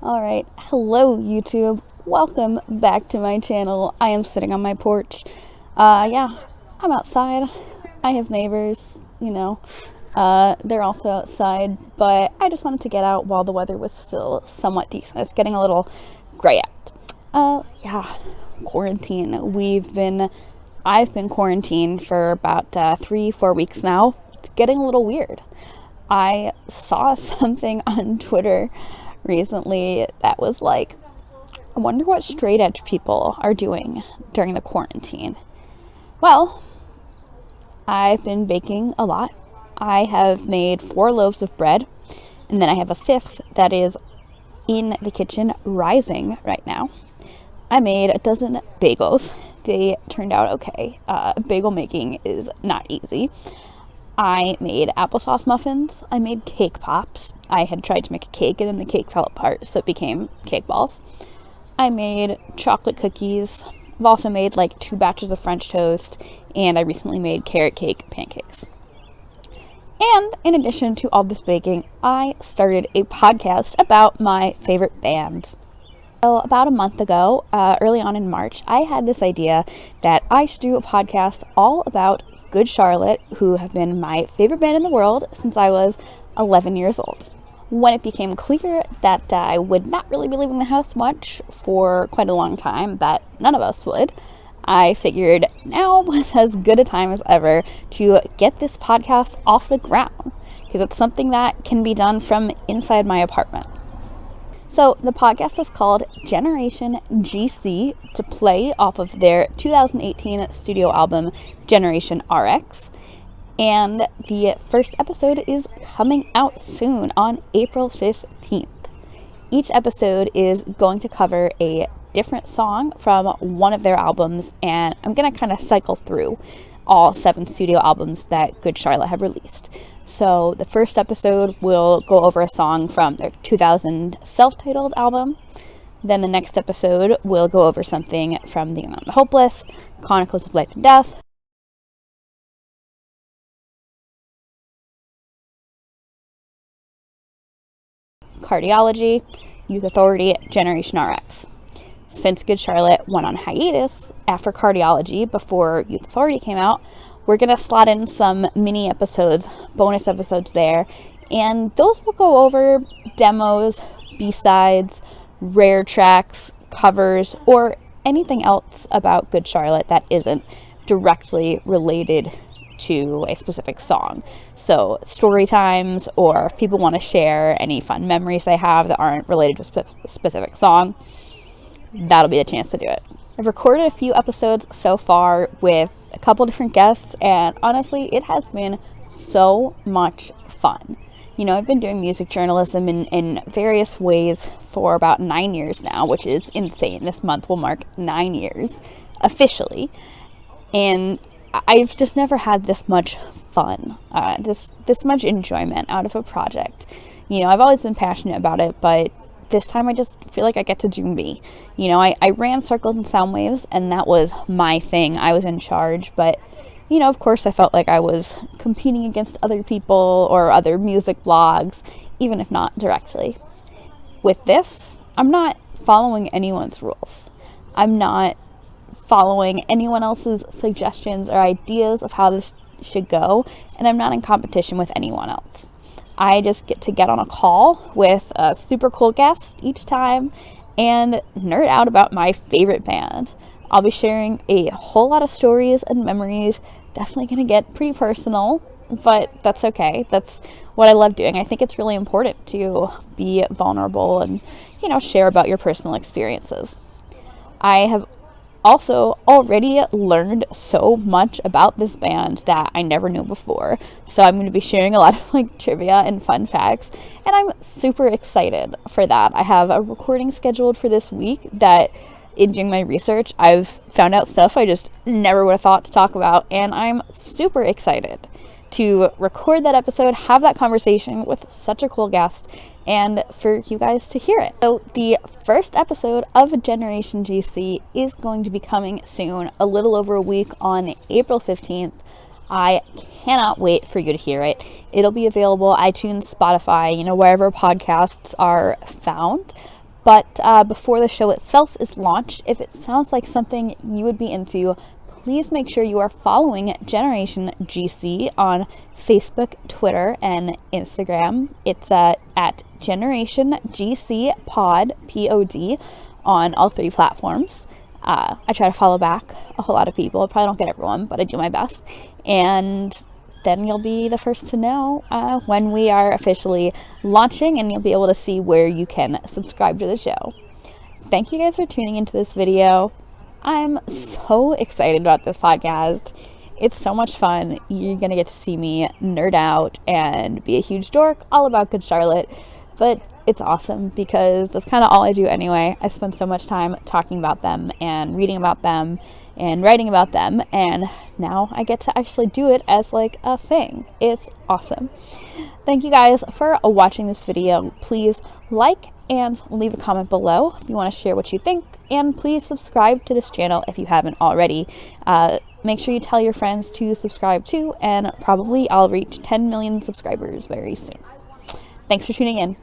Alright, hello YouTube. Welcome back to my channel. I am sitting on my porch. Yeah, I'm outside. I have neighbors, they're also outside, but I just wanted to get out while the weather was still somewhat decent. It's getting a little gray out. Yeah, quarantine. I've been quarantined for about 3-4 weeks now. It's getting a little weird. I saw something on Twitter recently that was like, I wonder what straight edge people are doing during the quarantine. Well, I've been baking a lot. I have made 4 loaves of bread, and then I have a 5th that is in the kitchen rising right now. I made a dozen bagels. They turned out okay. Bagel making is not easy. I made applesauce muffins. I made cake pops. I had tried to make a cake and then the cake fell apart, so it became cake balls. I made chocolate cookies. I've also made like 2 batches of French toast, and I recently made carrot cake pancakes. And in addition to all this baking, I started a podcast about my favorite band. So about a month ago, early on in March, I had this idea that I should do a podcast all about Good Charlotte, who have been my favorite band in the world since I was 11 years old. When it became clear that I would not really be leaving the house much for quite a long time, that none of us would, I figured now was as good a time as ever to get this podcast off the ground, because it's something that can be done from inside my apartment. So the podcast is called Generation GC, to play off of their 2018 studio album Generation RX. And the first episode is coming out soon on April 15th. Each episode is going to cover a different song from one of their albums, and I'm going to kind of cycle through all 7 studio albums that Good Charlotte have released. So the first episode will go over a song from their 2000 self-titled album. Then the next episode will go over something from The Among the Hopeless, Chronicles of Life and Death, Cardiology, Youth Authority, Generation RX. Since Good Charlotte went on hiatus after Cardiology before Youth Authority came out, we're going to slot in some mini episodes, bonus episodes there, and those will go over demos, B-sides, rare tracks, covers, or anything else about Good Charlotte that isn't directly related to a specific song. So story times, or if people want to share any fun memories they have that aren't related to a specific song, that'll be the chance to do it. I've recorded a few episodes so far with a couple different guests, and honestly, it has been so much fun. I've been doing music journalism in various ways for about 9 years now, which is insane. This month will mark 9 years officially, and I've just never had this much fun, this much enjoyment out of a project. I've always been passionate about it, but this time I just feel like I get to do me. I ran circles and sound waves, and that was my thing. I was in charge, but of course I felt like I was competing against other people or other music blogs, even if not directly. With this, I'm not following anyone's rules. I'm not following anyone else's suggestions or ideas of how this should go, and I'm not in competition with anyone else. I just get to get on a call with a super cool guest each time and nerd out about my favorite band. I'll be sharing a whole lot of stories and memories, definitely going to get pretty personal, but that's okay. That's what I love doing. I think it's really important to be vulnerable and, share about your personal experiences. I have also already learned so much about this band that I never knew before. So I'm going to be sharing a lot of trivia and fun facts, and I'm super excited for that. I have a recording scheduled for this week that, in doing my research, I've found out stuff I just never would have thought to talk about, and I'm super excited to record that episode, have that conversation with such a cool guest, and for you guys to hear it. So the first episode of Generation GC is going to be coming soon, a little over a week on April 15th. I cannot wait for you to hear it. It'll be available iTunes, Spotify, wherever podcasts are found. But before the show itself is launched, if it sounds like something you would be into, please make sure you are following Generation GC on Facebook, Twitter, and Instagram. It's at Generation GC Pod, Pod, on all 3 platforms. I try to follow back a whole lot of people. I probably don't get everyone, but I do my best. And then you'll be the first to know when we are officially launching, and you'll be able to see where you can subscribe to the show. Thank you guys for tuning into this video. I'm so excited about this podcast. It's so much fun. You're going to get to see me nerd out and be a huge dork all about Good Charlotte. But it's awesome because that's kind of all I do anyway. I spend so much time talking about them and reading about them and writing about them. And now I get to actually do it as like a thing. It's awesome. Thank you guys for watching this video. Please like and leave a comment below if you want to share what you think, and please subscribe to this channel if you haven't already. Make sure you tell your friends to subscribe too, and probably I'll reach 10 million subscribers very soon. Thanks for tuning in.